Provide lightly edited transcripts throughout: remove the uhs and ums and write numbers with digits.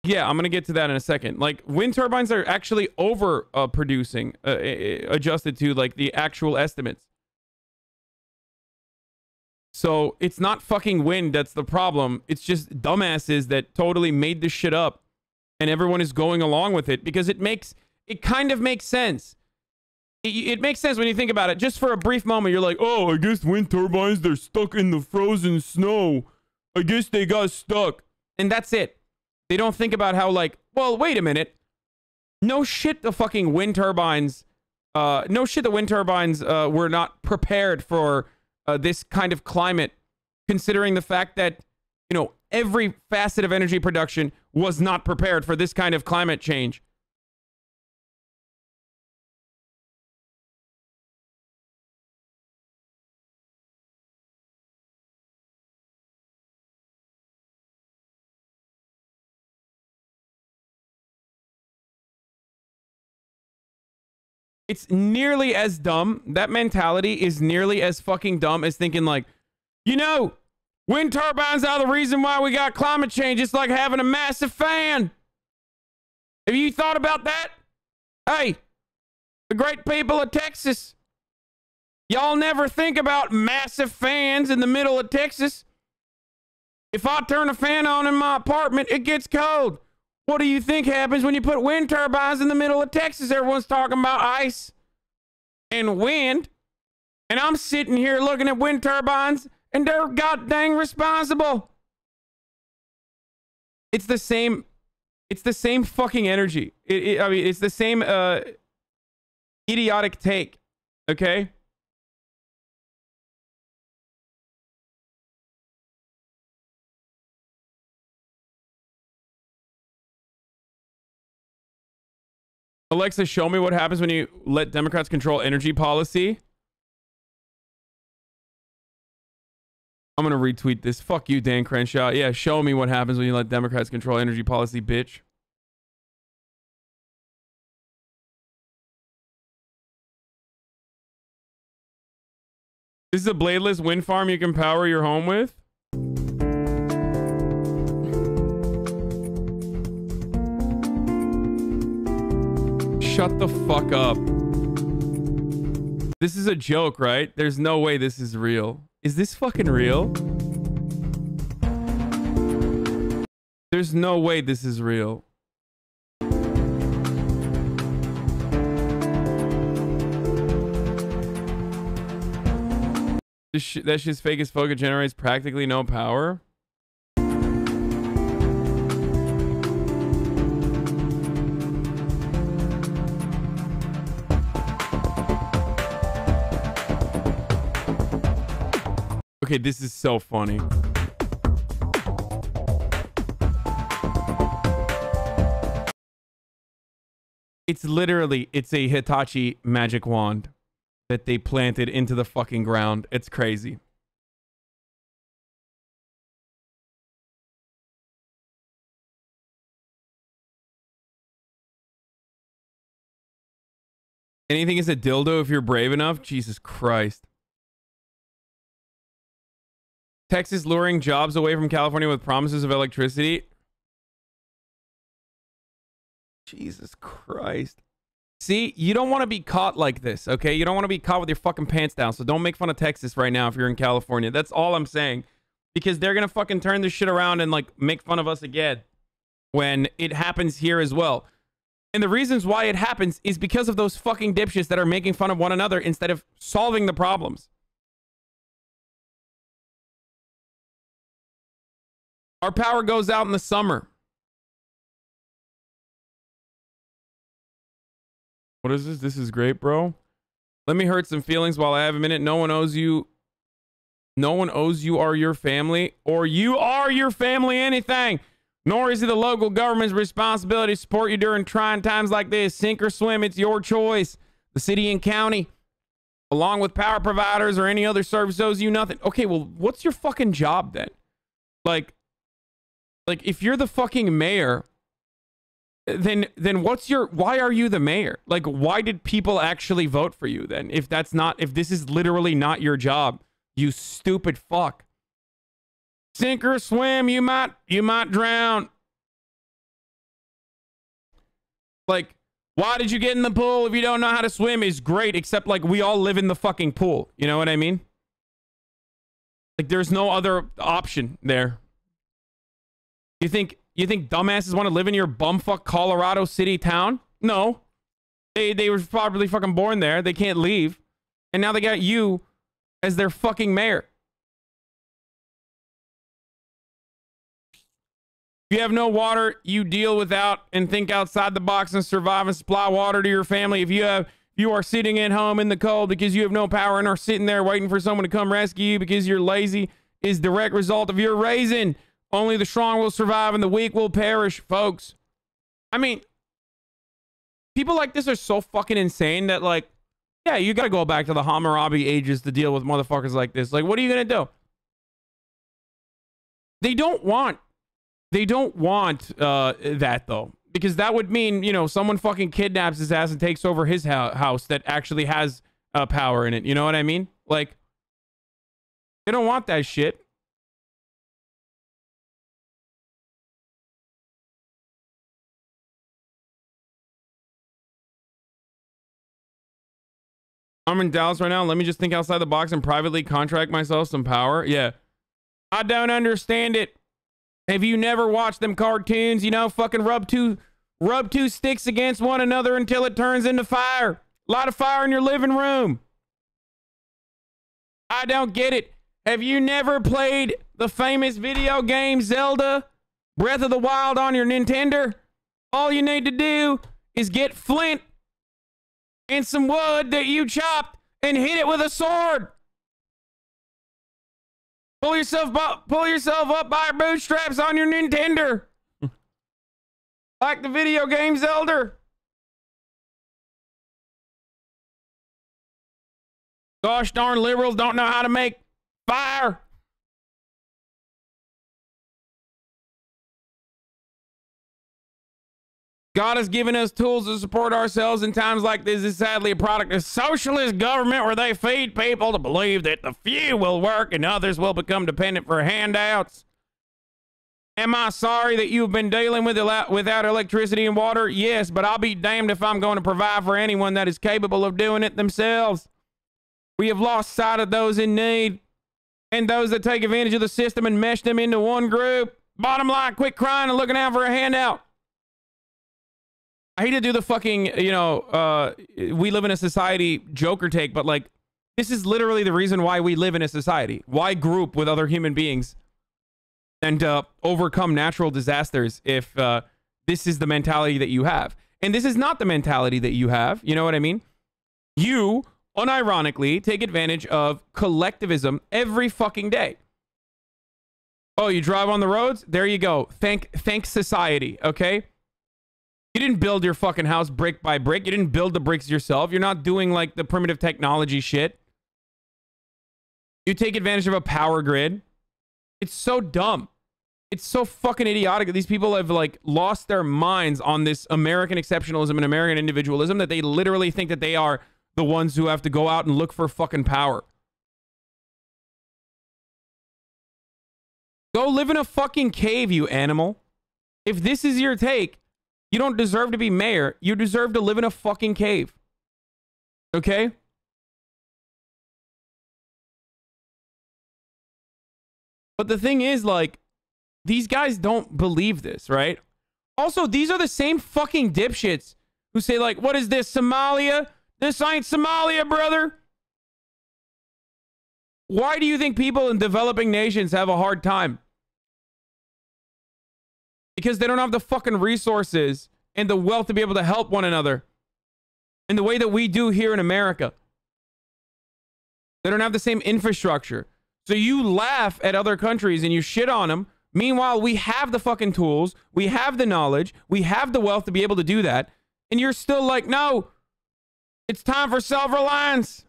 Yeah, I'm going to get to that in a second. Like, wind turbines are actually over producing, adjusted to, like, the actual estimates. So, it's not fucking wind that's the problem. It's just dumbasses that totally made this shit up. And everyone is going along with it because it kind of makes sense. It makes sense when you think about it. Just for a brief moment, you're like, oh, I guess wind turbines, they're stuck in the frozen snow. I guess they got stuck. And that's it. They don't think about how, like, well, wait a minute. No shit the fucking wind turbines, were not prepared for this kind of climate, considering the fact that, you know, every facet of energy production was not prepared for this kind of climate change. It's nearly as dumb. That mentality is nearly as fucking dumb as thinking like, you know, wind turbines are the reason why we got climate change. It's like having a massive fan. Have you thought about that? Hey, the great people of Texas. Y'all never think about massive fans in the middle of Texas. If I turn a fan on in my apartment, it gets cold. What do you think happens when you put wind turbines in the middle of Texas? Everyone's talking about ice and wind. And I'm sitting here looking at wind turbines and they're god dang responsible. It's the same fucking energy. I mean, it's the same idiotic take. Okay? Alexa, show me what happens when you let Democrats control energy policy. I'm going to retweet this. Fuck you, Dan Crenshaw. Yeah, show me what happens when you let Democrats control energy policy, bitch. This is a bladeless wind farm you can power your home with? Shut the fuck up. This is a joke, right? There's no way this is real. Is this fucking real? There's no way this is real. That shit's fake as fuck. It generates practically no power. Okay, this is so funny. It's literally, it's a Hitachi magic wand that they planted into the fucking ground. It's crazy. Anything is a dildo if you're brave enough? Jesus Christ. Texas luring jobs away from California with promises of electricity. Jesus Christ. See, you don't want to be caught like this, okay? You don't want to be caught with your fucking pants down, so don't make fun of Texas right now if you're in California. That's all I'm saying. Because they're going to fucking turn this shit around and, like, make fun of us again when it happens here as well. And the reasons why it happens is because of those fucking dipshits that are making fun of one another instead of solving the problems. Our power goes out in the summer. What is this? This is great, bro. Let me hurt some feelings while I have a minute. No one owes you. No one owes you or your family, or you are your family anything. Nor is it the local government's responsibility to support you during trying times like this. Sink or swim, it's your choice. The city and county, along with power providers or any other service, owes you nothing. Okay, well, what's your fucking job then? Like if you're the fucking mayor, then what's your, why are you the mayor? Like, why did people actually vote for you then? If this is literally not your job, you stupid fuck. Sink or swim, you might drown. Like, why did you get in the pool if you don't know how to swim is great, except like we all live in the fucking pool. You know what I mean? Like, there's no other option there. You think dumbasses want to live in your bumfuck Colorado City town? No. They were probably fucking born there. They can't leave. And now they got you as their fucking mayor. If you have no water, you deal without and think outside the box and survive and supply water to your family. If you are sitting at home in the cold because you have no power and are sitting there waiting for someone to come rescue you because you're lazy, is direct result of your raising. Only the strong will survive and the weak will perish, folks. I mean, people like this are so fucking insane that, like, yeah, you gotta go back to the Hammurabi ages to deal with motherfuckers like this. Like, what are you gonna do? They don't want that, though. Because that would mean, you know, someone fucking kidnaps his ass and takes over his house that actually has power in it. You know what I mean? Like, they don't want that shit. I'm in Dallas right now. Let me just think outside the box and privately contract myself some power. Yeah. I don't understand it. Have you never watched them cartoons? You know, fucking rub two sticks against one another until it turns into fire. Light a fire in your living room. I don't get it. Have you never played the famous video game Zelda Breath of the Wild on your Nintendo? All you need to do is get flint and some wood that you chopped and hit it with a sword. Pull yourself up by your bootstraps on your Nintendo. Like the video game Zelda. Gosh darn liberals don't know how to make fire. God has given us tools to support ourselves in times like this. Is sadly a product of socialist government where they feed people to believe that the few will work and others will become dependent for handouts. Am I sorry that you've been dealing with without electricity and water? Yes, but I'll be damned if I'm going to provide for anyone that is capable of doing it themselves. We have lost sight of those in need and those that take advantage of the system and mesh them into one group. Bottom line, quit crying and looking out for a handout. I hate to do the fucking, you know, we live in a society Joker take, but like, this is literally the reason why we live in a society. Why group with other human beings and overcome natural disasters if this is the mentality that you have. And this is not the mentality that you have. You know what I mean? You, unironically, take advantage of collectivism every fucking day. Oh, you drive on the roads? There you go. Thank society, okay? You didn't build your fucking house brick by brick. You didn't build the bricks yourself. You're not doing like the primitive technology shit. You take advantage of a power grid. It's so dumb. It's so fucking idiotic that these people have like lost their minds on this American exceptionalism and American individualism that they literally think that they are the ones who have to go out and look for fucking power. Go live in a fucking cave, you animal. If this is your take, you don't deserve to be mayor. You deserve to live in a fucking cave. Okay? But the thing is, like, these guys don't believe this, right? Also, these are the same fucking dipshits who say, like, what is this, Somalia? This ain't Somalia, brother. Why do you think people in developing nations have a hard time? Because they don't have the fucking resources and the wealth to be able to help one another in the way that we do here in America. They don't have the same infrastructure. So you laugh at other countries and you shit on them. Meanwhile, we have the fucking tools. We have the knowledge. We have the wealth to be able to do that. And you're still like, no, it's time for self-reliance.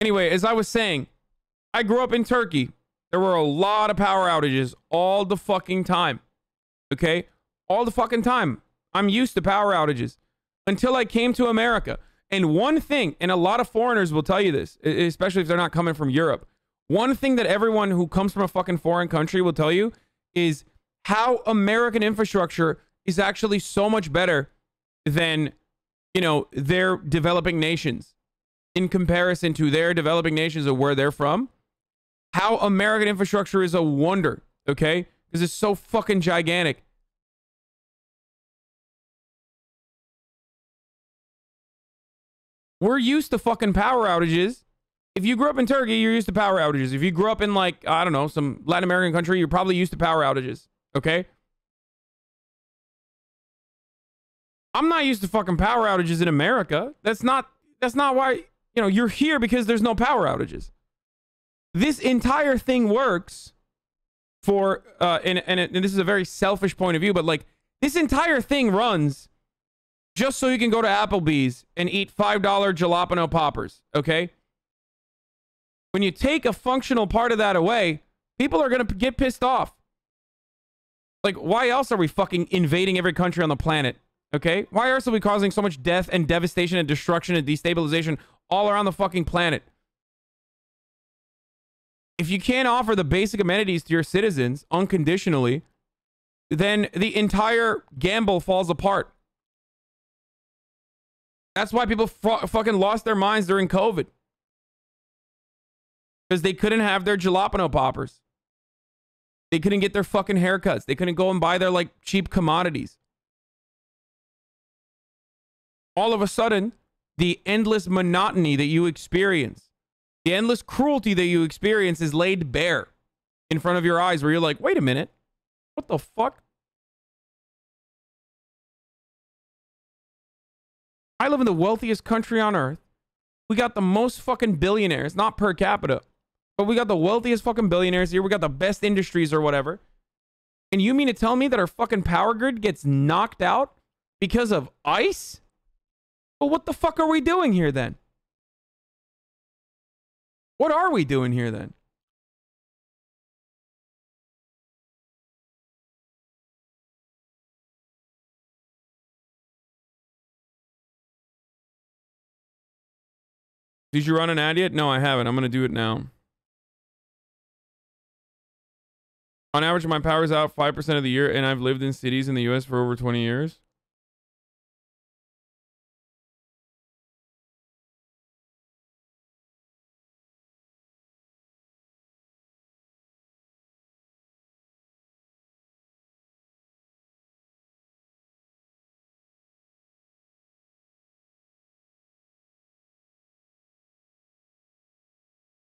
Anyway, as I was saying, I grew up in Turkey. There were a lot of power outages all the fucking time. Okay? All the fucking time. I'm used to power outages until I came to America. And one thing, and a lot of foreigners will tell you this, especially if they're not coming from Europe. One thing that everyone who comes from a fucking foreign country will tell you is how American infrastructure is actually so much better than, you know, their developing nations in comparison to their developing nations of where they're from. How American infrastructure is a wonder, okay? Because it's so fucking gigantic. We're used to fucking power outages. If you grew up in Turkey, you're used to power outages. If you grew up in, like, I don't know, some Latin American country, you're probably used to power outages, okay? I'm not used to fucking power outages in America. That's not why, you know, you're here because there's no power outages. This entire thing works for, and this is a very selfish point of view, but like, this entire thing runs just so you can go to Applebee's and eat $5 jalapeno poppers, okay? When you take a functional part of that away, people are going to get pissed off. Like, why else are we fucking invading every country on the planet, okay? Why else are we causing so much death and devastation and destruction and destabilization all around the fucking planet? If you can't offer the basic amenities to your citizens unconditionally, then the entire gamble falls apart. That's why people fucking lost their minds during COVID. Because they couldn't have their jalapeno poppers. They couldn't get their fucking haircuts. They couldn't go and buy their, like, cheap commodities. All of a sudden, the endless monotony that you experience, the endless cruelty that you experience is laid bare in front of your eyes, where you're like, wait a minute. What the fuck? I live in the wealthiest country on earth. We got the most fucking billionaires, not per capita, but we got the wealthiest fucking billionaires here. We got the best industries or whatever. And you mean to tell me that our fucking power grid gets knocked out because of ice? Well, what the fuck are we doing here then? What are we doing here then? Did you run an ad yet? No, I haven't. I'm going to do it now. On average, my power's out 5% of the year, and I've lived in cities in the US for over 20 years.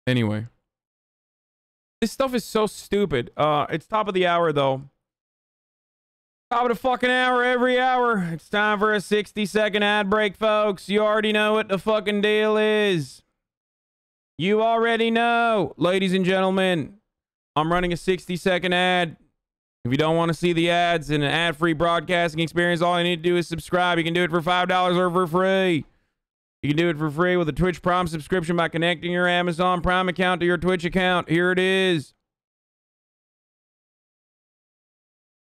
Anyway. This stuff is so stupid. It's top of the hour, though. Top of the fucking hour every hour. It's time for a 60-second ad break, folks. You already know what the fucking deal is. You already know, ladies and gentlemen. I'm running a 60-second ad. If you don't want to see the ads in an ad-free broadcasting experience, all you need to do is subscribe. You can do it for $5 or for free. You can do it for free with a Twitch Prime subscription by connecting your Amazon Prime account to your Twitch account. Here it is.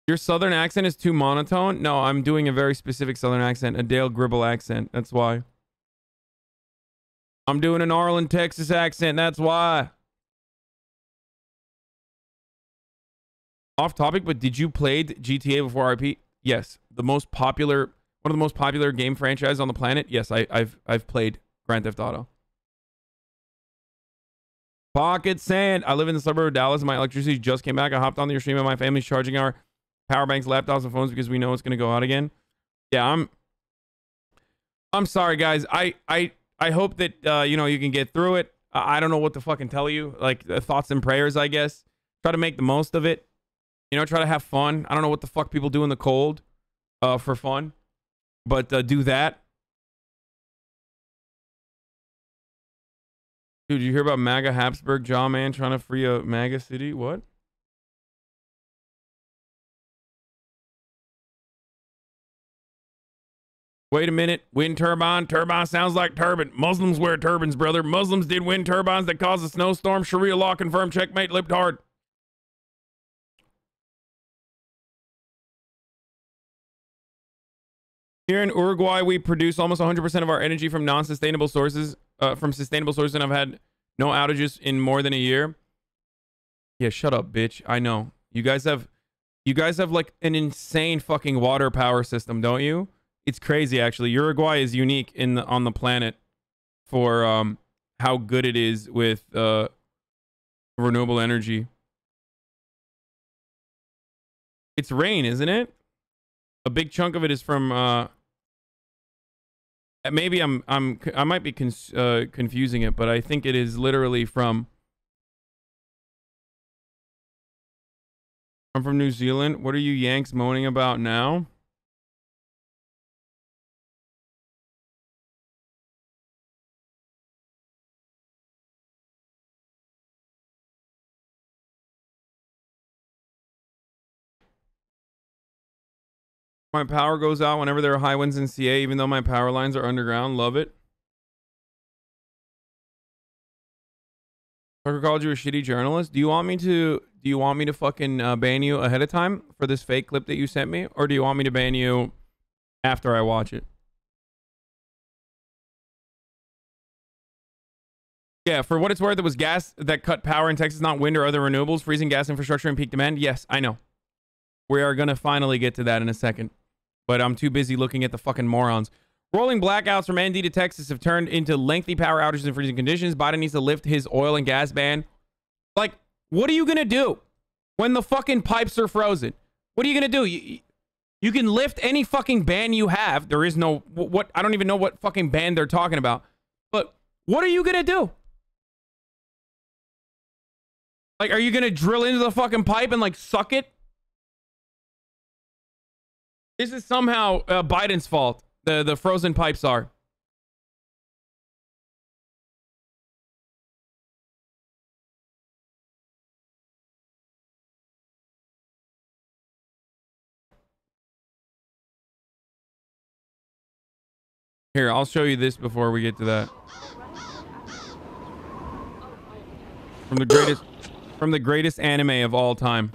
Your Southern accent is too monotone? No, I'm doing a very specific Southern accent, a Dale Gribble accent. That's why. I'm doing an Arlen, Texas accent. That's why. Off topic, but did you play GTA before RP? Yes. The most popular... One of the most popular game franchises on the planet. Yes, I've played Grand Theft Auto. Pocket Sand. I live in the suburb of Dallas and my electricity just came back. I hopped on your stream and my family's charging our power banks, laptops, and phones because we know it's gonna go out again. Yeah, I'm sorry, guys. I hope that you know, you can get through it. I don't know what to fucking tell you. Like, thoughts and prayers, I guess. Try to make the most of it. You know, try to have fun. I don't know what the fuck people do in the cold for fun. But do that. Dude, you hear about MAGA Habsburg Jaw Man trying to free a MAGA city? What? Wait a minute. Wind turbine. Turbine sounds like turban. Muslims wear turbans, brother. Muslims did wind turbines that caused a snowstorm. Sharia law confirmed. Checkmate. Lipped hard. Here in Uruguay, we produce almost 100% of our energy from non-sustainable sources, and I've had no outages in more than a year. Yeah, shut up, bitch. I know. You guys have You guys have like an insane fucking water power system, don't you? It's crazy, actually. Uruguay is unique on the planet for how good it is with renewable energy. It's rain, isn't it? A big chunk of it is from maybe I might be confusing it, but I think it is literally from. I'm from New Zealand. What are you Yanks moaning about now? My power goes out whenever there are high winds in CA, even though my power lines are underground. Love it. Tucker called you a shitty journalist. Do you want me to fucking ban you ahead of time for this fake clip that you sent me, or do you want me to ban you after I watch it? Yeah, for what it's worth, it was gas that cut power in Texas, not wind or other renewables, freezing gas infrastructure and peak demand. Yes, I know. We are gonna finally get to that in a second, but I'm too busy looking at the fucking morons. Rolling blackouts from ND to Texas have turned into lengthy power outages and freezing conditions. Biden needs to lift his oil and gas ban. Like, what are you going to do when the fucking pipes are frozen? What are you going to do? You can lift any fucking ban you have. There is no... what? I don't even know what fucking ban they're talking about. But what are you going to do? Like, are you going to drill into the fucking pipe and, like, suck it? This is somehow Biden's fault. The frozen pipes are. Here, I'll show you this before we get to that. From the greatest anime of all time.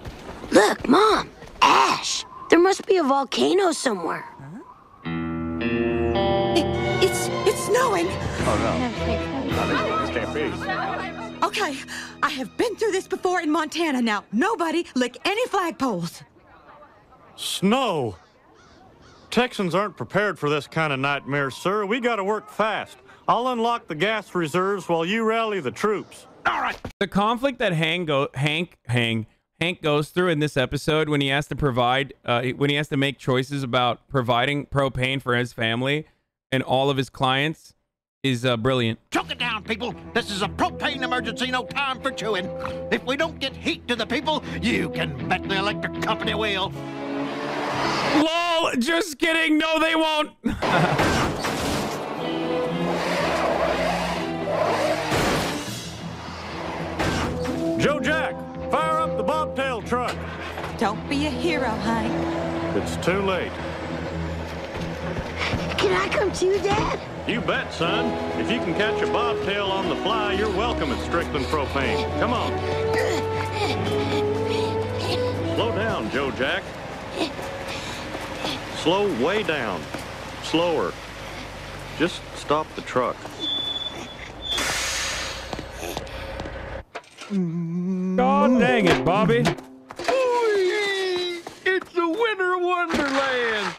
Look, Mom, ash. There must be a volcano somewhere. It's snowing. Oh no. This can't be. Okay, I have been through this before in Montana. Now, nobody lick any flagpoles. Snow. Texans aren't prepared for this kind of nightmare, sir. We gotta work fast. I'll unlock the gas reserves while you rally the troops. All right. The conflict that Hank goes through in this episode when he has to provide, when he has to make choices about providing propane for his family and all of his clients is brilliant. Choke it down, people. This is a propane emergency. No time for chewing. If we don't get heat to the people, you can bet the electric company will. LOL, just kidding. No, they won't. Joe Jack, fire up the bobtail truck. Don't be a hero, honey. It's too late. Can I come too, Dad? You bet, son. If you can catch a bobtail on the fly, you're welcome at Strickland Propane. Come on. Slow down, Joe Jack. Slow way down. Slower. Just stop the truck. God dang it, Bobby. It's a winter wonderland.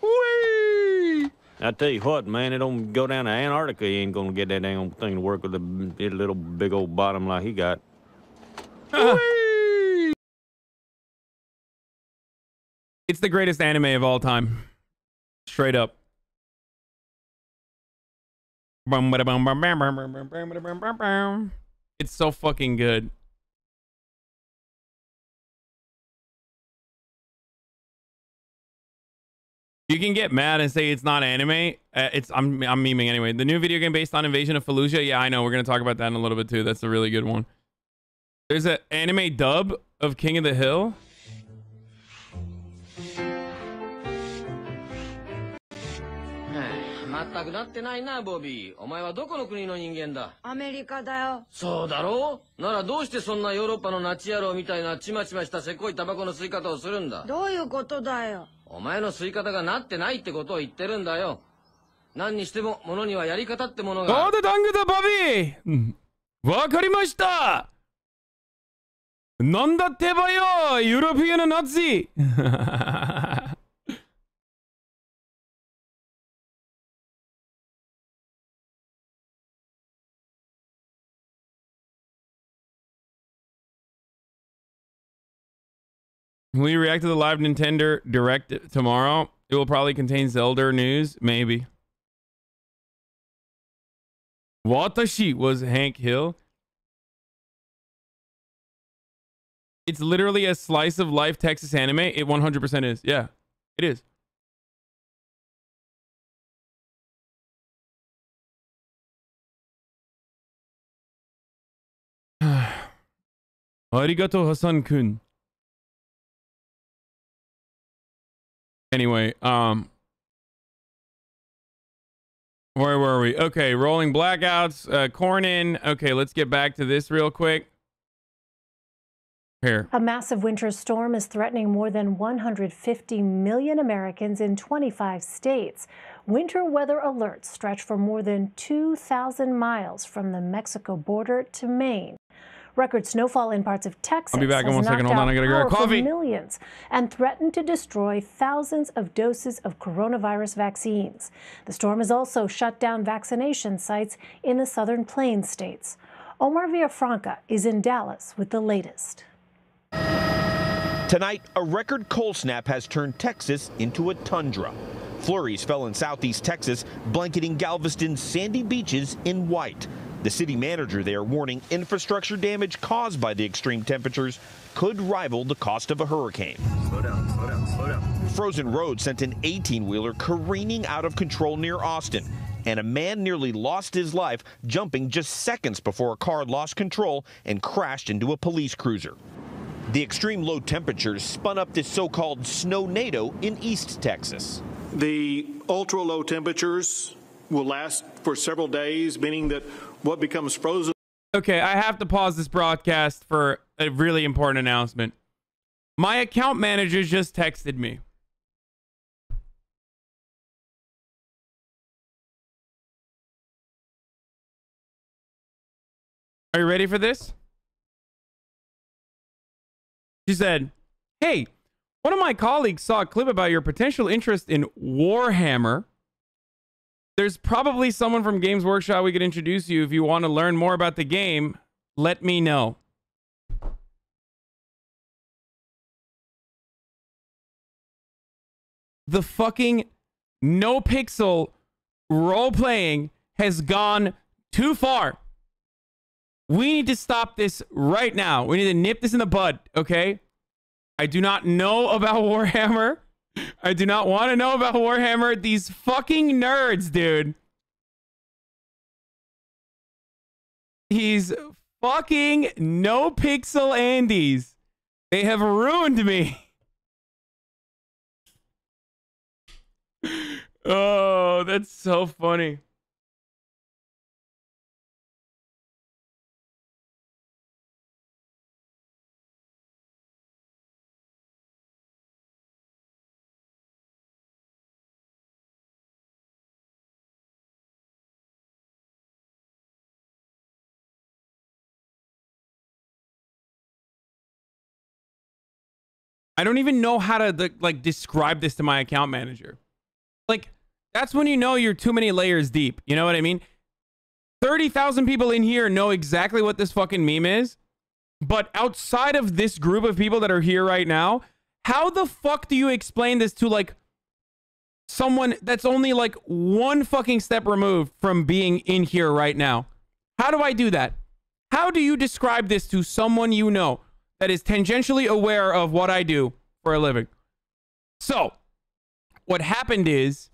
Whee! I tell you what, man, it don't go down to Antarctica. You ain't gonna get that dang thing to work with a little big old bottom like he got. It's the greatest anime of all time. Straight up. It's so fucking good. You can get mad and say it's not anime. I'm memeing anyway. The new video game based on Invasion of Fallujah. Yeah, I know. We're gonna talk about that in a little bit too. That's a really good one. There's an anime dub of King of the Hill. 全くなってないな、ボビー。お前はどこの国の人間だ？アメリカだよ。そうだろう？ならどうしてそんなヨーロッパのナチ野郎みたいなちまちましたせこいタバコの吸い方をするんだ？どういうことだよ。お前の吸い方がなってないってことを言ってるんだよ。何にしても、ものにはやり方ってものが。どうだ、ダングだ、ボビー。わかりました。Nanda tebayo, European Nazi. Will you react to the live Nintendo Direct tomorrow? It will probably contain Zelda news, maybe. Watashi was Hank Hill. It's literally a slice of life Texas anime. It 100% is. Yeah, it is. Arigato Hasan-kun. Anyway, where were we? Okay, rolling blackouts, corn in. Okay, let's get back to this real quick. Here. A massive winter storm is threatening more than 150 million Americans in 25 states. Winter weather alerts stretch for more than 2,000 miles from the Mexico border to Maine. Record snowfall in parts of Texas I'll be back in 1 second. Hold on, I gotta grab coffee. Millions and threatened to destroy thousands of doses of coronavirus vaccines. The storm has also shut down vaccination sites in the southern plains states. Omar Villafranca is in Dallas with the latest. Tonight, a record cold snap has turned Texas into a tundra. Flurries fell in southeast Texas, blanketing Galveston's sandy beaches in white. The city manager there warning infrastructure damage caused by the extreme temperatures could rival the cost of a hurricane. Slow down, slow down, slow down. Frozen roads sent an 18-wheeler careening out of control near Austin. And a man nearly lost his life jumping just seconds before a car lost control and crashed into a police cruiser. The extreme low temperatures spun up this so-called snow-nado in East Texas. The ultra-low temperatures will last for several days, meaning that what becomes frozen. Okay, I have to pause this broadcast for a really important announcement. My account manager just texted me. Are you ready for this? She said, "Hey, one of my colleagues saw a clip about your potential interest in Warhammer. There's probably someone from Games Workshop we could introduce you. If you want to learn more about the game, let me know." The fucking no pixel role playing has gone too far. We need to stop this right now. We need to nip this in the bud, okay? I do not know about Warhammer. I do not want to know about Warhammer. These fucking nerds, dude. These fucking no pixel Andes. They have ruined me. Oh, that's so funny. I don't even know how to like describe this to my account manager. Like, that's when you know you're too many layers deep. You know what I mean? 30,000 people in here know exactly what this fucking meme is. But outside of this group of people that are here right now, how the fuck do you explain this to like someone that's only like one fucking step removed from being in here right now? How do I do that? How do you describe this to someone you know that is tangentially aware of what I do for a living? So, what happened is,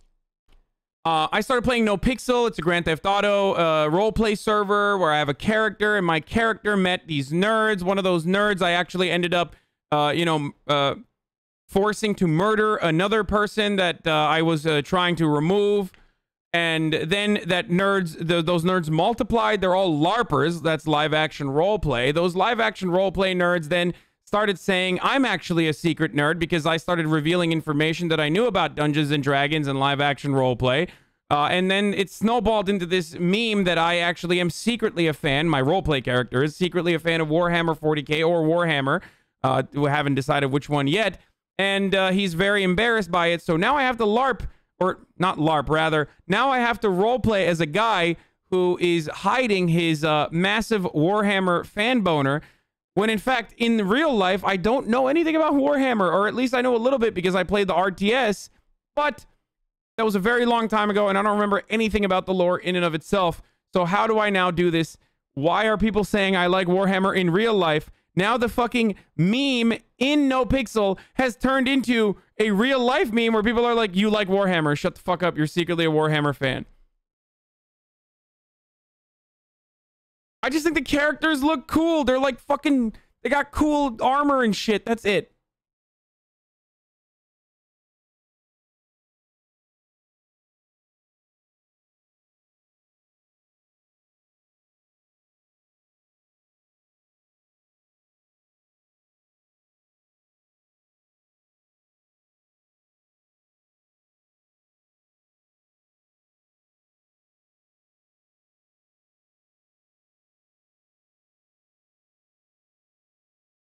I started playing No Pixel. It's a Grand Theft Auto roleplay server where I have a character, and my character met these nerds. One of those nerds I actually ended up, forcing to murder another person that I was trying to remove. And then that those nerds multiplied. They're all LARPers. That's live action roleplay. Those live action roleplay nerds then started saying I'm actually a secret nerd because I started revealing information that I knew about Dungeons and Dragons and live action roleplay. And then it snowballed into this meme that I actually am secretly a fan. My roleplay character is secretly a fan of Warhammer 40k or Warhammer. We haven't decided which one yet. And he's very embarrassed by it. So now I have to LARP, or not LARP, rather. Now I have to roleplay as a guy who is hiding his massive Warhammer fan boner, when in fact, in real life, I don't know anything about Warhammer, or at least I know a little bit because I played the RTS, but that was a very long time ago, and I don't remember anything about the lore in and of itself. So how do I now do this? Why are people saying I like Warhammer in real life? Now the fucking meme in NoPixel has turned into a real life meme where people are like, you like Warhammer, shut the fuck up, you're secretly a Warhammer fan. I just think the characters look cool. They're like fucking, they got cool armor and shit. That's it.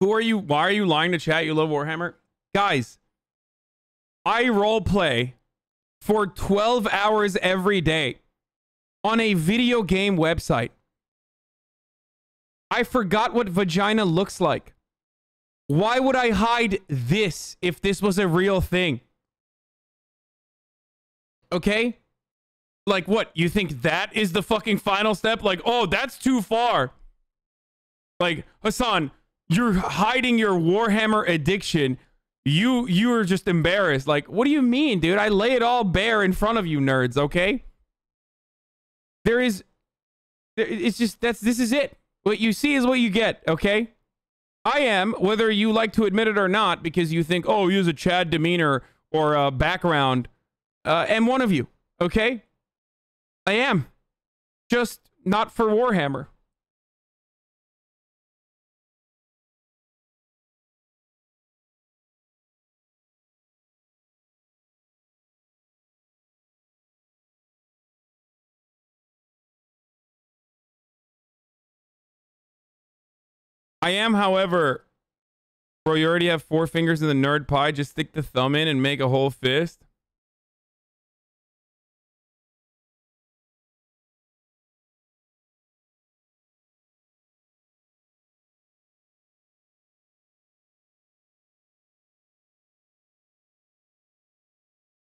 Who are you? Why are you lying to chat? You love Warhammer? Guys, I role play for 12 hours every day on a video game website. I forgot what vagina looks like. Why would I hide this if this was a real thing? Okay? Like what? You think that is the fucking final step? Like, oh, that's too far. Like, Hassan, you're hiding your Warhammer addiction. You are just embarrassed. Like, what do you mean, dude? I lay it all bare in front of you nerds, okay? It's just, this is it. What you see is what you get, okay? I am, whether you like to admit it or not, because you think, oh, he has a Chad demeanor or a background, am one of you, okay? I am. Just not for Warhammer. I am, however, bro, you already have 4 fingers in the nerd pie. Just stick the thumb in and make a whole fist.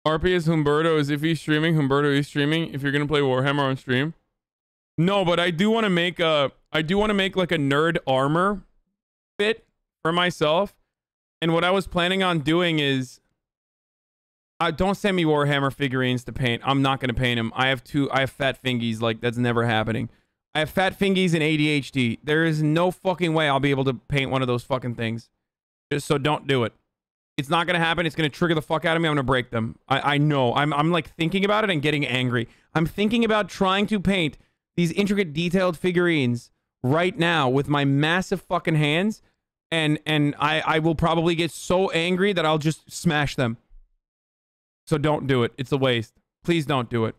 RP is Humberto. Is if he's streaming, Humberto is streaming. If you're gonna play Warhammer on stream. No, but I do want to make like a nerd armor fit for myself. And what I was planning on doing is, don't send me Warhammer figurines to paint. I'm not going to paint them. I have fat fingies. Like, that's never happening. I have fat fingies and ADHD. There is no fucking way I'll be able to paint one of those fucking things. Just so don't do it. It's not going to happen. It's going to trigger the fuck out of me. I'm going to break them. I know. I'm like thinking about it and getting angry. I'm thinking about trying to paint these intricate detailed figurines right now with my massive fucking hands, and I will probably get so angry that I'll just smash them. So don't do it. It's a waste. Please don't do it.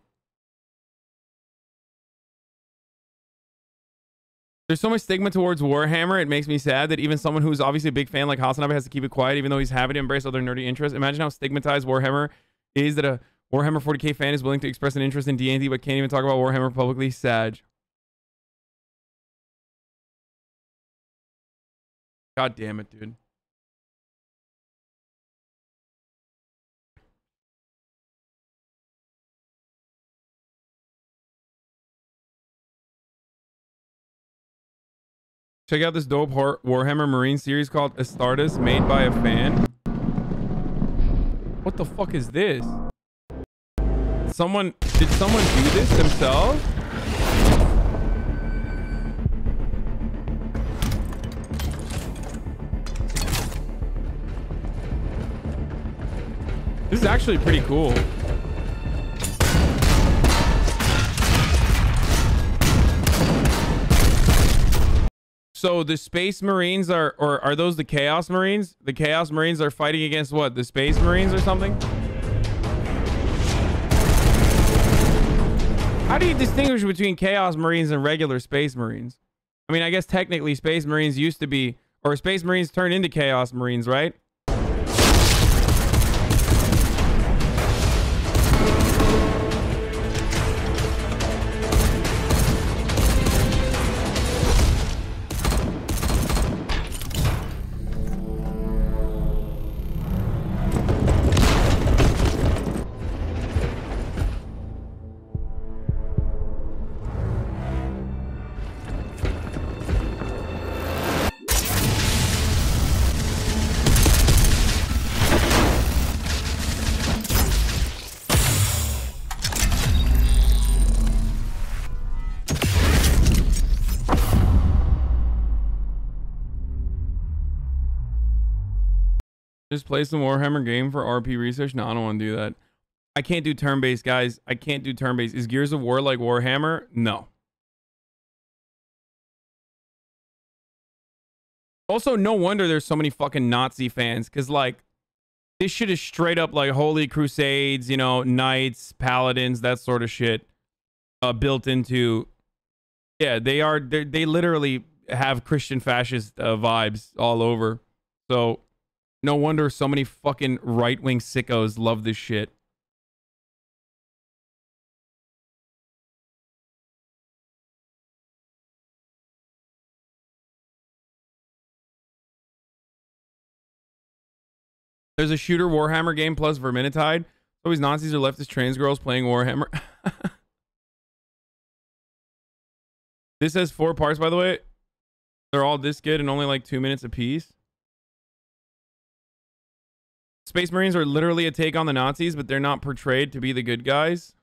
There's so much stigma towards Warhammer, it makes me sad that even someone who's obviously a big fan like Hasanabi has to keep it quiet, even though he's happy to embrace other nerdy interests. Imagine how stigmatized Warhammer is, that a Warhammer 40k fan is willing to express an interest in D&D but can't even talk about Warhammer publicly. Sad. God damn it, dude. Check out this dope Warhammer Marine series called Astartes, made by a fan. What the fuck is this? Did someone do this themselves? This is actually pretty cool. So the Space Marines are those the Chaos Marines? The Chaos Marines are fighting against what? The Space Marines or something? How do you distinguish between Chaos Marines and regular Space Marines? I mean, I guess technically Space Marines used to be, or Space Marines turned into Chaos Marines, right? Just play some Warhammer game for RP research? No, I don't want to do that. I can't do turn-based, guys. I can't do turn-based. Is Gears of War like Warhammer? No. Also, no wonder there's so many fucking Nazi fans, because, like, this shit is straight up like Holy Crusades, you know, Knights, Paladins, that sort of shit, built into... Yeah, they literally have Christian fascist vibes all over. So... no wonder so many fucking right-wing sickos love this shit. There's a shooter Warhammer game plus Vermintide. Always Nazis or leftist trans girls playing Warhammer. This has 4 parts, by the way. They're all this good and only like 2 minutes apiece. Space Marines are literally a take on the Nazis, but they're not portrayed to be the good guys.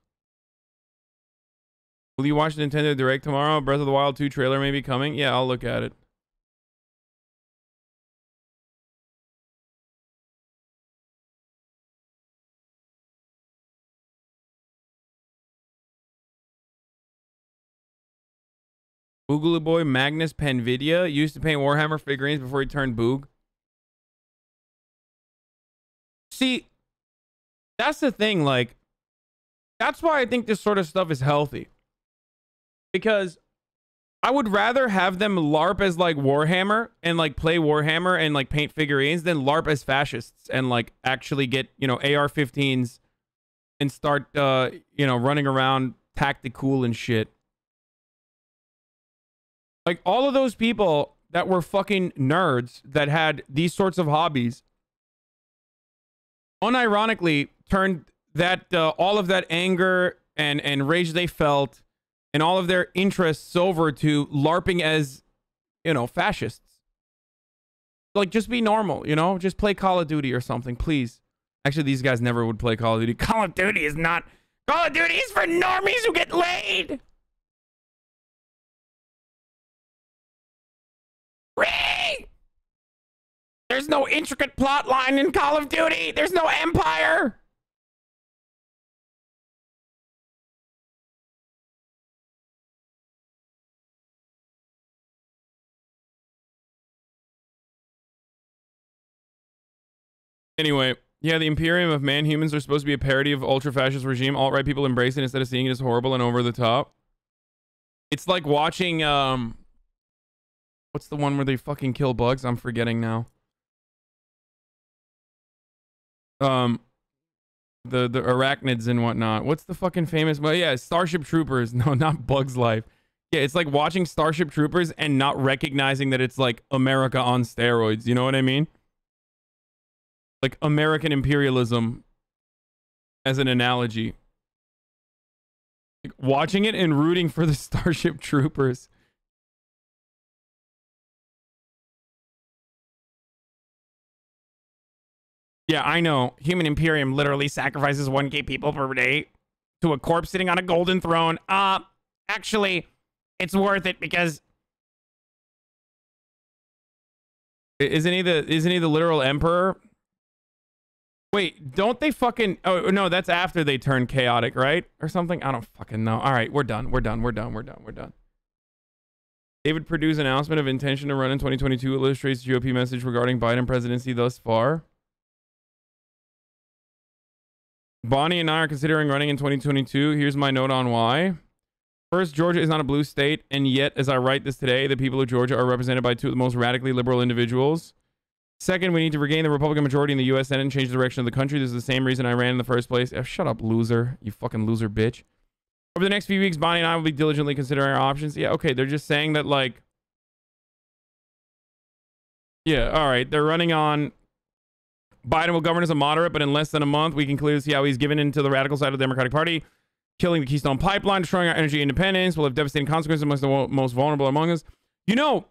Will you watch Nintendo Direct tomorrow? Breath of the Wild 2 trailer may be coming. Yeah, I'll look at it. Boogaloo Boy Magnus Penvidia used to paint Warhammer figurines before he turned boog. See, that's the thing, like, that's why I think this sort of stuff is healthy. Because I would rather have them LARP as, like, Warhammer and, like, play Warhammer and, like, paint figurines than LARP as fascists and, like, actually get, you know, AR-15s and start, you know, running around tactical and shit. Like, all of those people that were fucking nerds that had these sorts of hobbies unironically turned that all of that anger and rage they felt and all of their interests over to LARPing as, you know, fascists. Like, just be normal, you know? Just play Call of Duty or something, please. Actually, these guys never would play Call of Duty. Call of Duty is not... Call of Duty is for normies who get laid! There's no intricate plot line in Call of Duty. There's no empire. Anyway, yeah, the Imperium of Man-Humans are supposed to be a parody of ultra-fascist regime. Alt-right people embrace it instead of seeing it as horrible and over the top. It's like watching, what's the one where they fucking kill bugs? I'm forgetting now. The arachnids and whatnot. What's the fucking famous... Well, yeah, Starship Troopers. No, not Bug's Life. Yeah, it's like watching Starship Troopers and not recognizing that it's like America on steroids. You know what I mean? Like American imperialism as an analogy. Like watching it and rooting for the Starship Troopers. Yeah, I know. Human Imperium literally sacrifices 1K people per day to a corpse sitting on a golden throne. Actually, it's worth it because... Isn't he the literal emperor? Wait, don't they fucking... Oh, no, that's after they turn chaotic, right? Or something? I don't fucking know. All right, we're done. We're done. David Perdue's announcement of intention to run in 2022 illustrates GOP message regarding Biden presidency thus far. Bonnie and I are considering running in 2022. Here's my note on why. First, Georgia is not a blue state, and yet, as I write this today, the people of Georgia are represented by two of the most radically liberal individuals. Second, we need to regain the Republican majority in the U.S. Senate and change the direction of the country. This is the same reason I ran in the first place. Oh, shut up, loser. You fucking loser bitch. Over the next few weeks, Bonnie and I will be diligently considering our options. Yeah, okay, they're just saying that, like... Yeah, all right, they're running on... Biden will govern as a moderate, but in less than a month, we can clearly see how he's given into the radical side of the Democratic Party, killing the Keystone Pipeline, destroying our energy independence, will have devastating consequences amongst the most vulnerable among us. You know,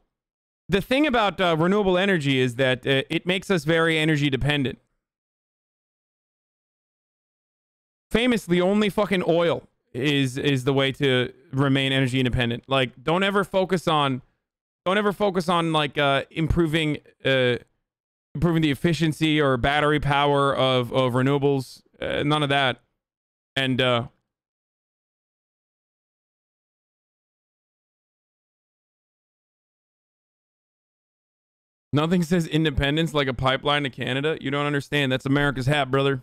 the thing about renewable energy is that it makes us very energy dependent. Famously, only fucking oil is the way to remain energy independent. Like, don't ever focus on like improving the efficiency or battery power of renewables. None of that. And nothing says independence like a pipeline to Canada. You don't understand. That's America's hat, brother.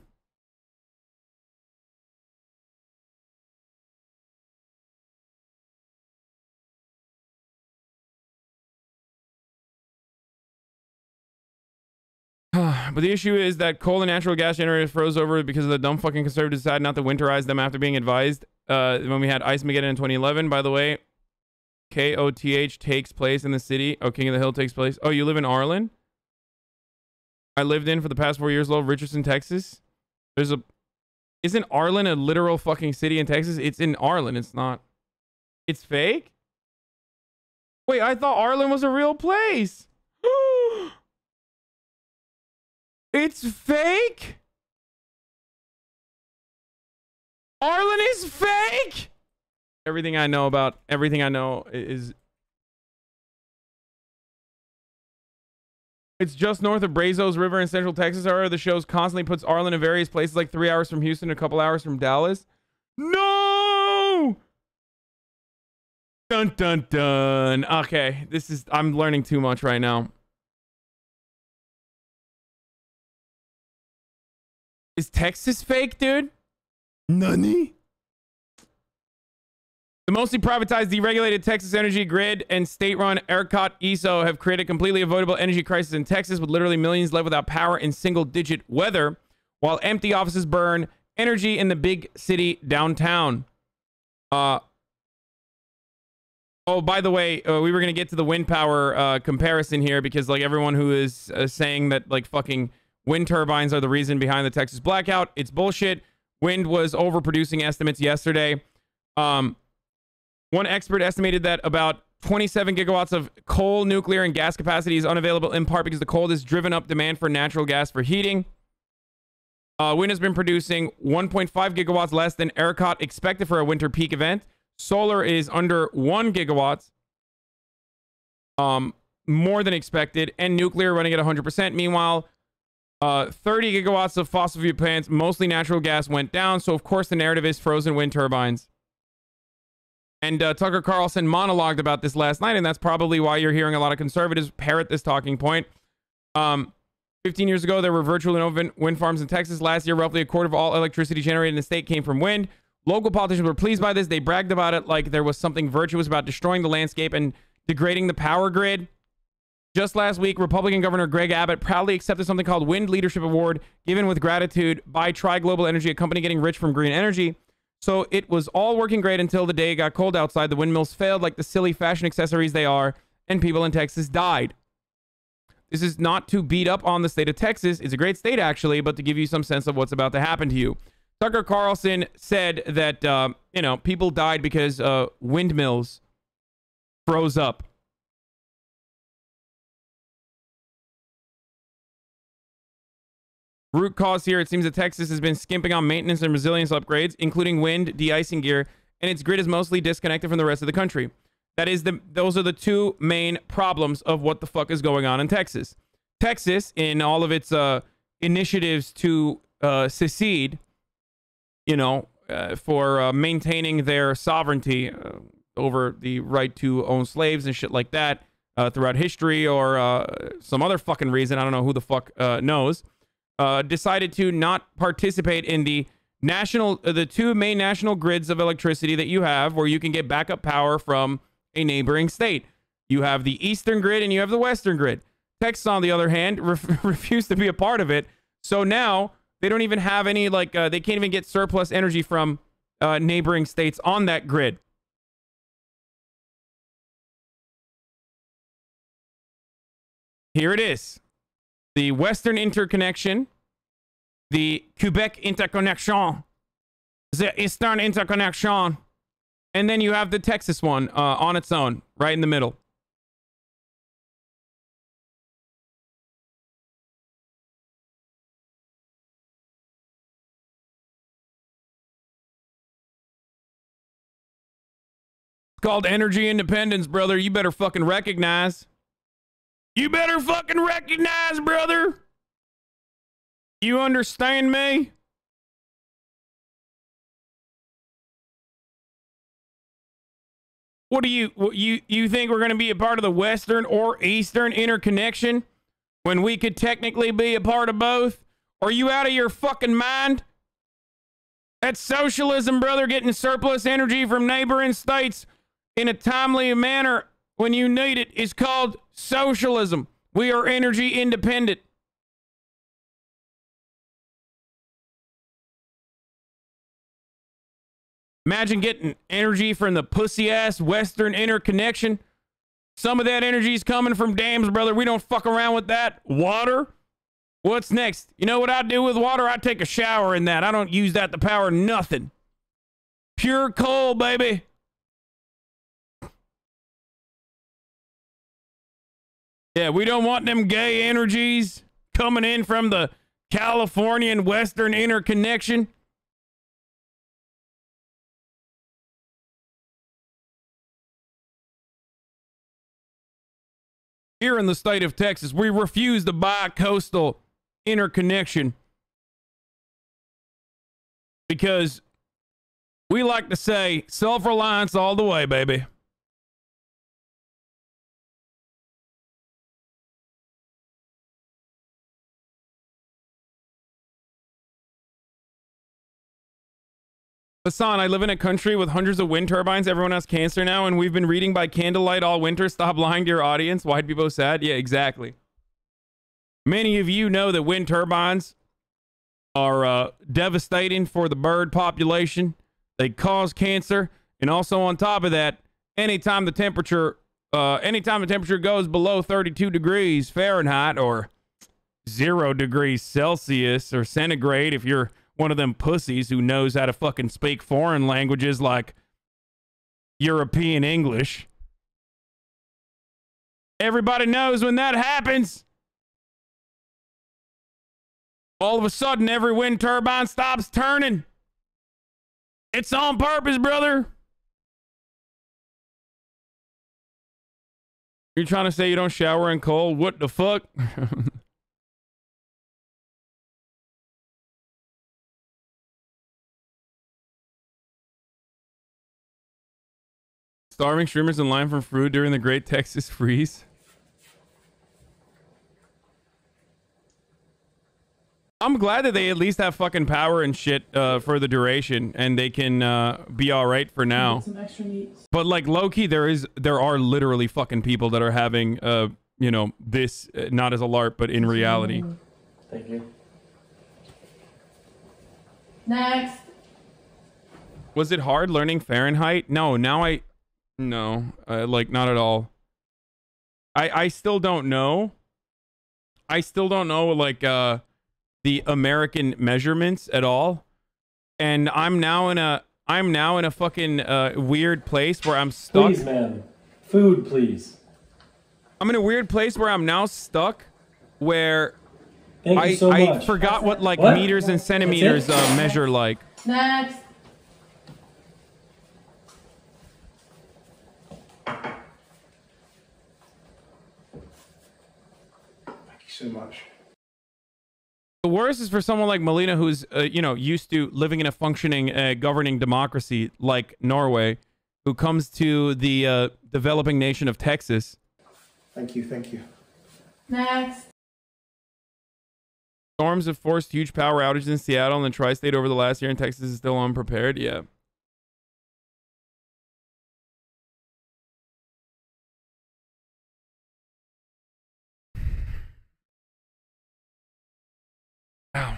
But the issue is that coal and natural gas generators froze over because of the dumb fucking conservatives decided not to winterize them after being advised when we had Ice Mageddon in 2011. By the way, KOTH takes place in the city. Oh, King of the Hill takes place. Oh, you live in Arlen? I lived in for the past 4 years, Richardson, Texas. Isn't Arlen a literal fucking city in Texas? It's in Arlen. It's not. It's fake? Wait, I thought Arlen was a real place. It's fake? Arlen is fake? Everything I know is... It's just north of Brazos River in Central Texas. However, the shows constantly puts Arlen in various places, like 3 hours from Houston, a couple hours from Dallas. No! Dun, dun, dun. Okay, I'm learning too much right now. Is Texas fake, dude? Nani? The mostly privatized, deregulated Texas energy grid and state-run ERCOT ESO have created a completely avoidable energy crisis in Texas, with literally millions left without power in single-digit weather, while empty offices burn energy in the big city downtown. Oh, by the way, we were going to get to the wind power comparison here because, like, everyone who is saying that, like, fucking wind turbines are the reason behind the Texas blackout, it's bullshit. Wind was overproducing estimates yesterday. One expert estimated that about 27 gigawatts of coal, nuclear, and gas capacity is unavailable in part because the cold has driven up demand for natural gas for heating. Wind has been producing 1.5 gigawatts less than ERCOT expected for a winter peak event. Solar is under 1 gigawatts, more than expected, and nuclear running at 100%. Meanwhile, 30 gigawatts of fossil fuel plants, mostly natural gas, went down. So, of course, the narrative is frozen wind turbines. And Tucker Carlson monologued about this last night, and that's probably why you're hearing a lot of conservatives parrot this talking point. 15 years ago, there were virtually no wind farms in Texas. Last year, roughly a quarter of all electricity generated in the state came from wind. Local politicians were pleased by this. They bragged about it like there was something virtuous about destroying the landscape and degrading the power grid. Just last week, Republican Governor Greg Abbott proudly accepted something called Wind Leadership Award, given with gratitude by Tri Global Energy, a company getting rich from green energy. So it was all working great until the day it got cold outside. The windmills failed like the silly fashion accessories they are, and people in Texas died. This is not to beat up on the state of Texas. It's a great state, actually, but to give you some sense of what's about to happen to you. Tucker Carlson said that, people died because windmills froze up. Root cause here, it seems that Texas has been skimping on maintenance and resilience upgrades, including wind, de-icing gear, and its grid is mostly disconnected from the rest of the country. Those are the two main problems of what the fuck is going on in Texas. Texas, in all of its initiatives to secede, for maintaining their sovereignty over the right to own slaves and shit like that throughout history or some other fucking reason, I don't know who the fuck knows, decided to not participate in the the two main national grids of electricity that you have, where you can get backup power from a neighboring state. You have the eastern grid and you have the western grid. Texas, on the other hand, refused to be a part of it. So now they don't even have any, like, they can't even get surplus energy from neighboring states on that grid. Here it is. The Western Interconnection, the Quebec Interconnection, the Eastern Interconnection, and then you have the Texas one on its own, right in the middle. It's called energy independence, brother. You better fucking recognize. You better fucking recognize, brother. You understand me? What do you think we're going to be a part of the Western or Eastern interconnection when we could technically be a part of both? Are you out of your fucking mind? That's socialism, brother, getting surplus energy from neighboring states in a timely manner when you need it is called socialism. We are energy independent. Imagine getting energy from the pussy-ass Western interconnection. Some of that energy is coming from dams, brother. We don't fuck around with that. Water? What's next? You know what I do with water? I take a shower in that. I don't use that to power nothing. Pure coal, baby. Yeah, we don't want them gay energies coming in from the Californian Western interconnection. Here in the state of Texas, we refuse the bi-coastal interconnection because we like to say self-reliance all the way, baby. Hassan, I live in a country with hundreds of wind turbines. Everyone has cancer now, and we've been reading by candlelight all winter. Stop lying to your audience. Why'd be both sad? Yeah, exactly. Many of you know that wind turbines are devastating for the bird population. They cause cancer, and also on top of that, anytime the temperature goes below 32 degrees Fahrenheit or 0 degrees Celsius or centigrade, if you're one of them pussies who knows how to fucking speak foreign languages like European English. Everybody knows when that happens. All of a sudden, every wind turbine stops turning. It's on purpose, brother. You're trying to say you don't shower in cold? What the fuck? Starving streamers in line for food during the Great Texas Freeze. I'm glad that they at least have fucking power and shit for the duration, and they can be all right for now. But like low-key, there are literally fucking people that are having you know, this not as a LARP, but in reality. Thank you. Next. Was it hard learning Fahrenheit? No, no, like not at all. I still don't know. I still don't know like the American measurements at all. And I'm now in a fucking weird place where I'm stuck. Please, ma'am. Food, please. I'm in a weird place where I'm now stuck where Thank you so I much. forgot what like meters and centimeters measure like. Next. So much. The worst is for someone like Melina, who's you know, used to living in a functioning governing democracy like Norway, who comes to the developing nation of Texas. Thank you. Next. Storms have forced huge power outages in Seattle and the tri-state over the last year, and Texas is still unprepared. Yeah. Ow.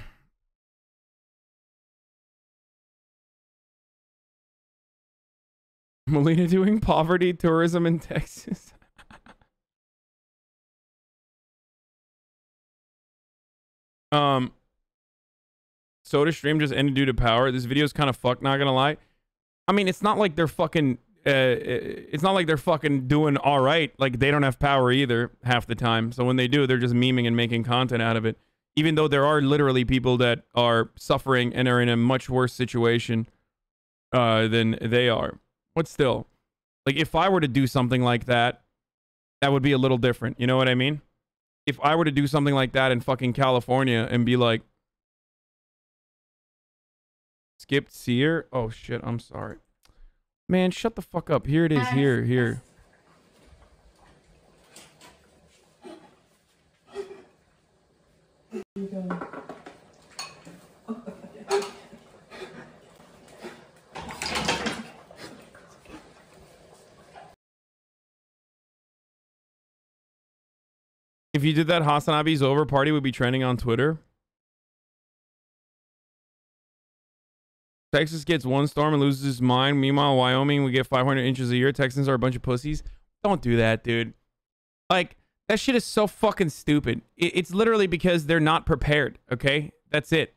Melina doing poverty tourism in Texas. Soda Stream just ended due to power. This video is kind of fucked, not gonna lie. I mean, it's not like they're fucking it's not like they're fucking doing all right. Like, they don't have power either half the time. So when they do, they're just memeing and making content out of it. Even though there are literally people that are suffering and are in a much worse situation than they are. But still, like, if I were to do something like that, that would be a little different. You know what I mean? If I were to do something like that in fucking California and be like, skipped seer? Oh shit, I'm sorry. Man, shut the fuck up. Here it is. Here. If you did that, Hasanabi's over party would be trending on Twitter. Texas gets one storm and loses his mind. Meanwhile, Wyoming, we get 500 inches a year. Texans are a bunch of pussies. Don't do that, dude. Like, that shit is so fucking stupid. It's literally because they're not prepared, okay? That's it.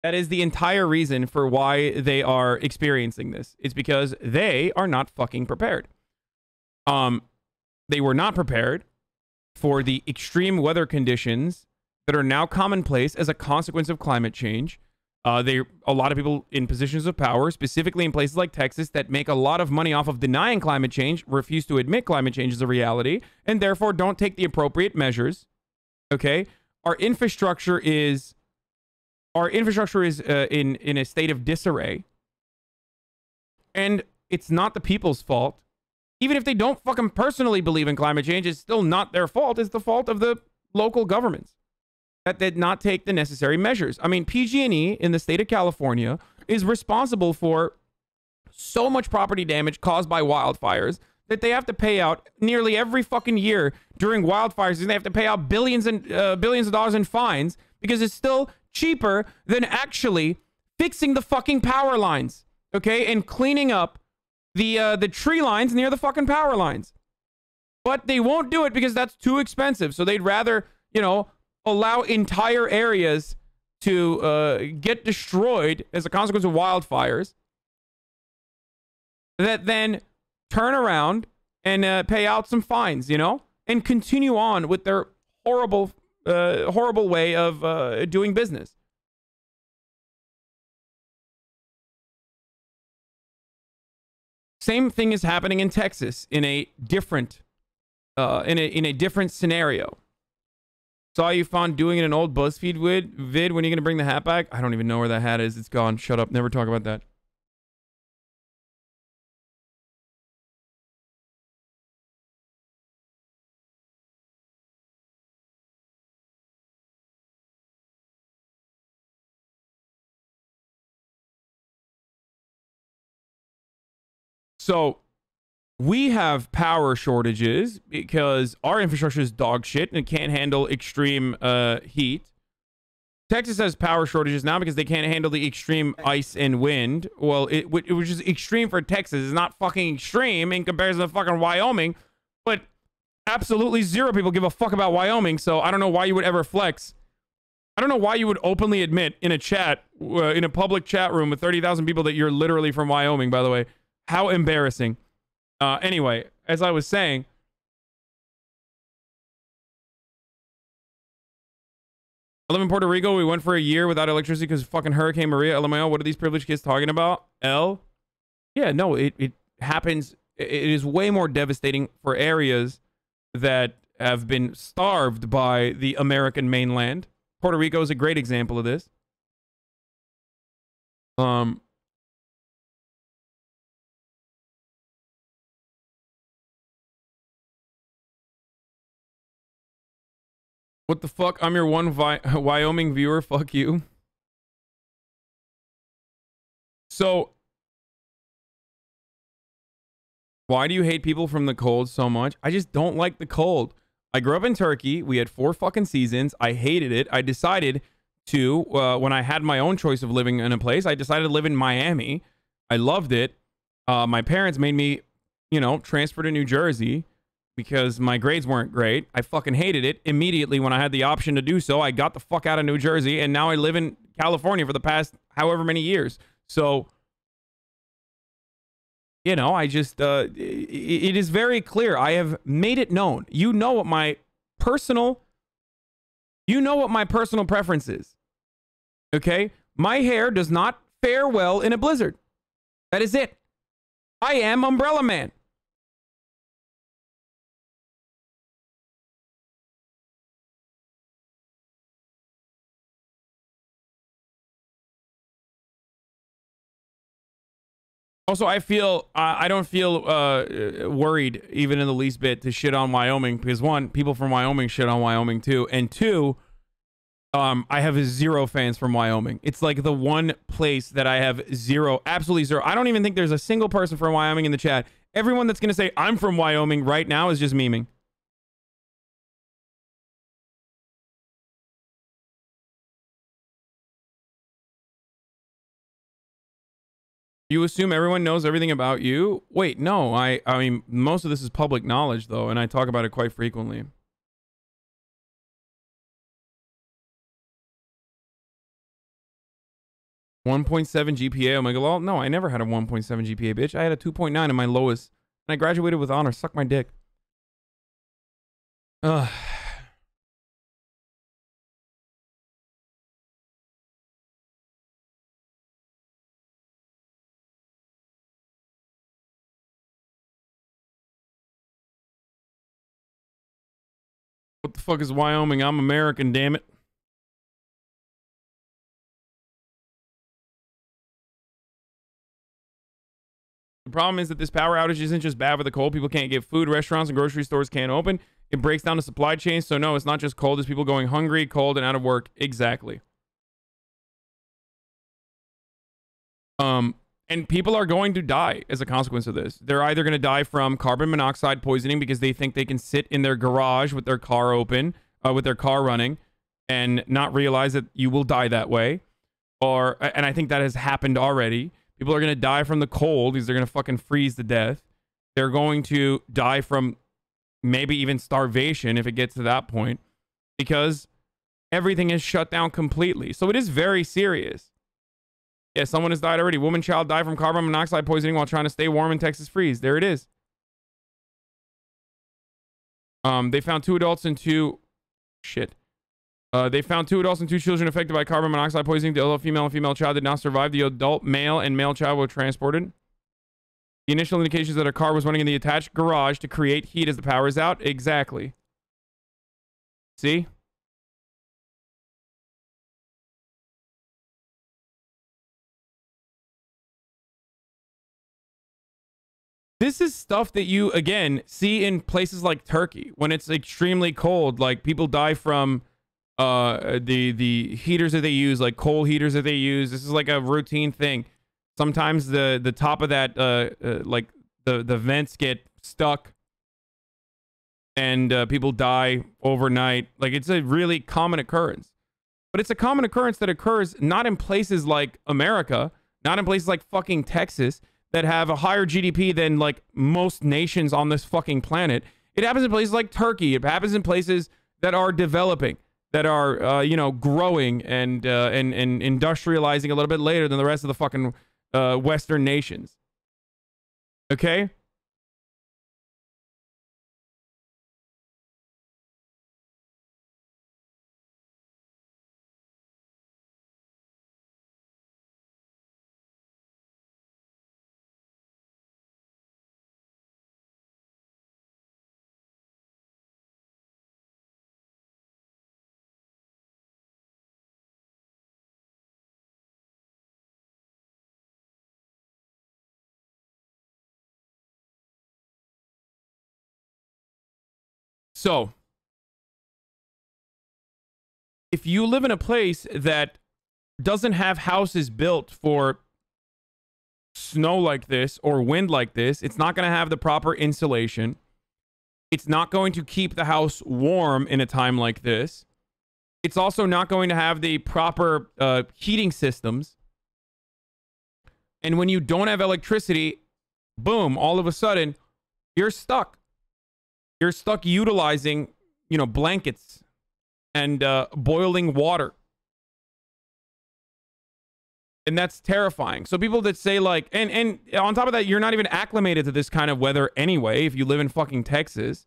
That is the entire reason for why they are experiencing this. It's because they are not fucking prepared. They were not prepared for the extreme weather conditions that are now commonplace as a consequence of climate change. A lot of people in positions of power, specifically in places like Texas, that make a lot of money off of denying climate change, refuse to admit climate change is a reality, and therefore don't take the appropriate measures. Okay, our infrastructure is in a state of disarray, and it's not the people's fault. Even if they don't fucking personally believe in climate change, it's still not their fault. It's the fault of the local governments that did not take the necessary measures. I mean, PG&E in the state of California is responsible for so much property damage caused by wildfires that they have to pay out nearly every fucking year during wildfires. And they have to pay out billions of dollars in fines because it's still cheaper than actually fixing the fucking power lines, okay, and cleaning up the tree lines near the fucking power lines. But they won't do it because that's too expensive. So they'd rather, allow entire areas to get destroyed as a consequence of wildfires that then turn around and pay out some fines, and continue on with their horrible way of doing business. Same thing is happening in Texas in a different different scenario. Saw you found doing it in an old BuzzFeed vid. When are you going to bring the hat back? I don't even know where that hat is. It's gone. Shut up. Never talk about that. So we have power shortages because our infrastructure is dog shit and it can't handle extreme heat. Texas has power shortages now because they can't handle the extreme ice and wind. Well, which is extreme for Texas. It's not fucking extreme in comparison to fucking Wyoming, but absolutely zero people give a fuck about Wyoming. So I don't know why you would ever flex. I don't know why you would openly admit in a chat, in a public chat room with 30,000 people that you're literally from Wyoming, by the way. How embarrassing. Anyway, as I was saying, I live in Puerto Rico. We went for a year without electricity because fucking Hurricane Maria. LMAO, what are these privileged kids talking about? Yeah, no, it happens. It is way more devastating for areas that have been starved by the American mainland. Puerto Rico is a great example of this. What the fuck? I'm your one Wyoming viewer. Fuck you. So, why do you hate people from the cold so much? I just don't like the cold. I grew up in Turkey. We had 4 fucking seasons. I hated it. I decided to, when I had my own choice of living in a place, I decided to live in Miami. I loved it. My parents made me, you know, transfer to New Jersey because my grades weren't great. I fucking hated it. Immediately when I had the option to do so, I got the fuck out of New Jersey, and now I live in California for the past however many years. So, you know, I just, it is very clear. I have made it known. You know what my personal preference is. Okay? My hair does not fare well in a blizzard. That is it. I am Umbrella Man. Also, I don't feel worried even in the least bit to shit on Wyoming because, one, people from Wyoming shit on Wyoming too, and two, I have 0 fans from Wyoming. It's like the one place that I have absolutely zero. I don't even think there's a single person from Wyoming in the chat. Everyone that's gonna say I'm from Wyoming right now is just memeing. You assume everyone knows everything about you? Wait, no. I mean, most of this is public knowledge, though, and I talk about it quite frequently. .7 GPA, Omega Law? No, I never had a 1.7 GPA, bitch. I had a 2.9 in my lowest, and I graduated with honors. Suck my dick. Ugh. What the fuck is Wyoming? I'm American, damn it. The problem is that this power outage isn't just bad for the cold. People can't get food. Restaurants and grocery stores can't open. It breaks down the supply chain. So no, it's not just cold. It's people going hungry, cold, and out of work. Exactly. And people are going to die as a consequence of this. They're either going to die from carbon monoxide poisoning because they think they can sit in their garage with their car open, with their car running, and not realize that you will die that way. Or, and I think that has happened already. People are going to die from the cold because they're going to fucking freeze to death. They're going to die from maybe even starvation if it gets to that point because everything is shut down completely. So it is very serious. Yeah, someone has died already. Woman, child died from carbon monoxide poisoning while trying to stay warm in Texas freeze. There it is. They found 2 adults and 2... Shit. They found 2 adults and 2 children affected by carbon monoxide poisoning. The adult female and female child did not survive. The adult male and male child were transported. The initial indications that a car was running in the attached garage to create heat as the power is out. Exactly. See? This is stuff that you, again, see in places like Turkey when it's extremely cold. Like, people die from the heaters that they use, like coal heaters that they use. This is like a routine thing. Sometimes the top of that, like the vents get stuck and people die overnight. Like, it's a really common occurrence. But it's a common occurrence that occurs not in places like America, not in places like fucking Texas, that have a higher GDP than like most nations on this fucking planet. It happens in places like Turkey. It happens in places that are developing, that are you know, growing and industrializing a little bit later than the rest of the fucking Western nations. Okay? So, if you live in a place that doesn't have houses built for snow like this or wind like this, it's not going to have the proper insulation. It's not going to keep the house warm in a time like this. It's also not going to have the proper heating systems. And when you don't have electricity, boom, all of a sudden, you're stuck. You're stuck utilizing, you know, blankets and boiling water. And that's terrifying. So people that say like, and on top of that, you're not even acclimated to this kind of weather anyway, if you live in fucking Texas.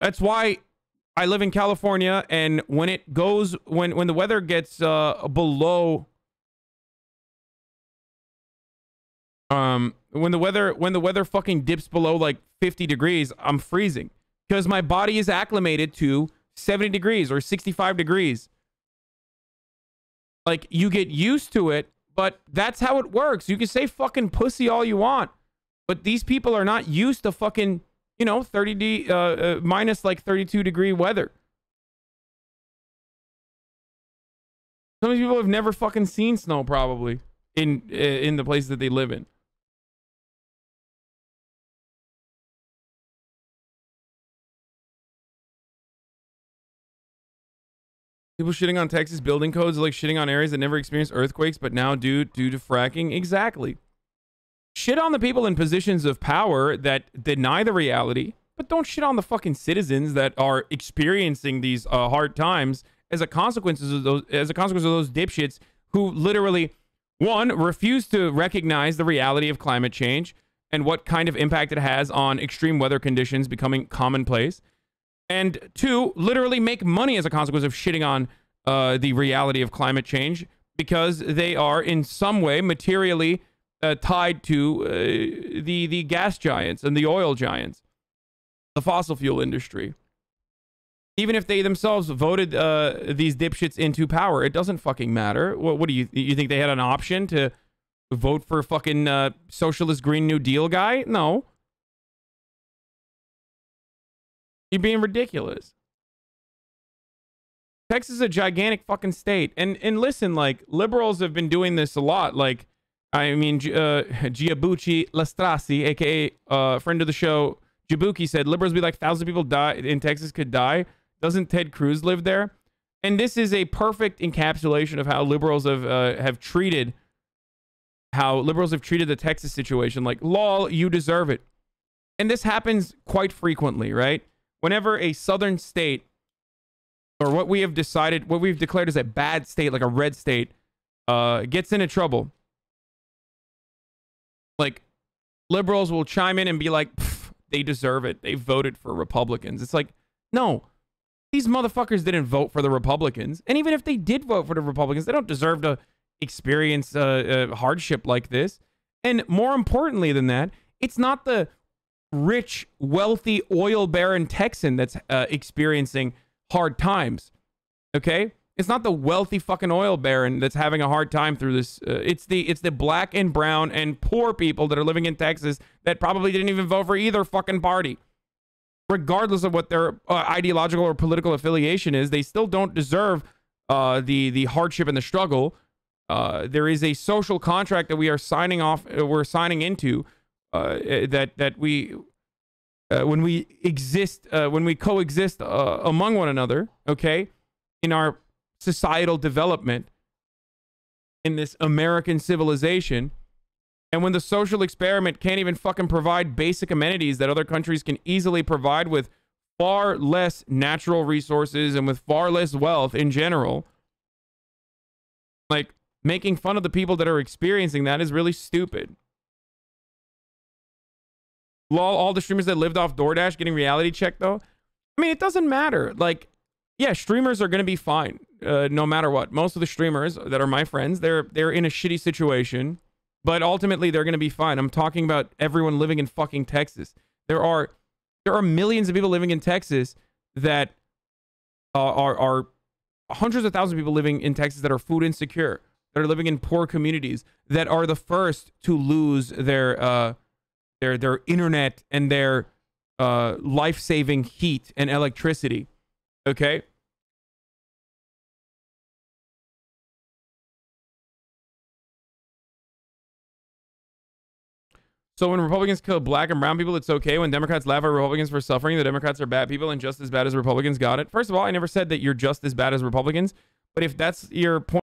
That's why I live in California, and when it goes, when the weather gets below, when the weather fucking dips below like 50 degrees, I'm freezing because my body is acclimated to 70 degrees or 65 degrees. Like, you get used to it, but that's how it works. You can say fucking pussy all you want, but these people are not used to fucking, you know, minus like 32 degree weather. Some of these people have never fucking seen snow probably in the places that they live in. People shitting on Texas building codes like shitting on areas that never experienced earthquakes, but now due to fracking. Exactly. Shit on the people in positions of power that deny the reality, but don't shit on the fucking citizens that are experiencing these hard times as a consequence of those dipshits who literally, one, refuse to recognize the reality of climate change and what kind of impact it has on extreme weather conditions becoming commonplace. And two, literally make money as a consequence of shitting on the reality of climate change because they are in some way materially tied to the gas giants and the oil giants, the fossil fuel industry. Even if they themselves voted these dipshits into power, it doesn't fucking matter. What do you think they had an option to vote for fucking socialist Green New Deal guy? No. You're being ridiculous. Texas is a gigantic fucking state. And listen, like, liberals have been doing this a lot. Like, I mean, Giabucci Lastrasi, a.k.a. Friend of the show, Jabuki, said liberals be like 1,000 people die in Texas could die. Doesn't Ted Cruz live there? And this is a perfect encapsulation of how liberals have treated the Texas situation. Like, lol, you deserve it. And this happens quite frequently, right? Whenever a southern state, or what we've declared as a bad state, like a red state, gets into trouble, like, liberals will chime in and be like, they deserve it. They voted for Republicans. It's like, no, these motherfuckers didn't vote for the Republicans. And even if they did vote for the Republicans, they don't deserve to experience hardship like this. And more importantly than that, it's not the rich, wealthy, oil baron Texan that's experiencing hard times. Okay? It's not the wealthy fucking oil baron that's having a hard time through this. It's the black and brown and poor people that are living in Texas that probably didn't even vote for either fucking party. Regardless of what their ideological or political affiliation is, they still don't deserve the hardship and the struggle. There is a social contract that we are signing into. That we when we coexist among one another, okay, in our societal development in this American civilization, and when the social experiment can't even fucking provide basic amenities that other countries can easily provide with far less natural resources and with far less wealth in general, like, making fun of the people that are experiencing that is really stupid. All the streamers that lived off DoorDash getting reality check, though. I mean, it doesn't matter. Like, yeah, streamers are going to be fine no matter what. Most of the streamers that are my friends, they're in a shitty situation, but ultimately they're going to be fine. I'm talking about everyone living in fucking Texas. There are millions of people living in Texas that are hundreds of thousands of people living in Texas that are food insecure, that are living in poor communities, that are the first to lose their internet and their life-saving heat and electricity. Okay? So when Republicans kill black and brown people, it's okay. When Democrats laugh at Republicans for suffering, the Democrats are bad people and just as bad as Republicans. Got it. First of all, I never said that you're just as bad as Republicans. But if that's your point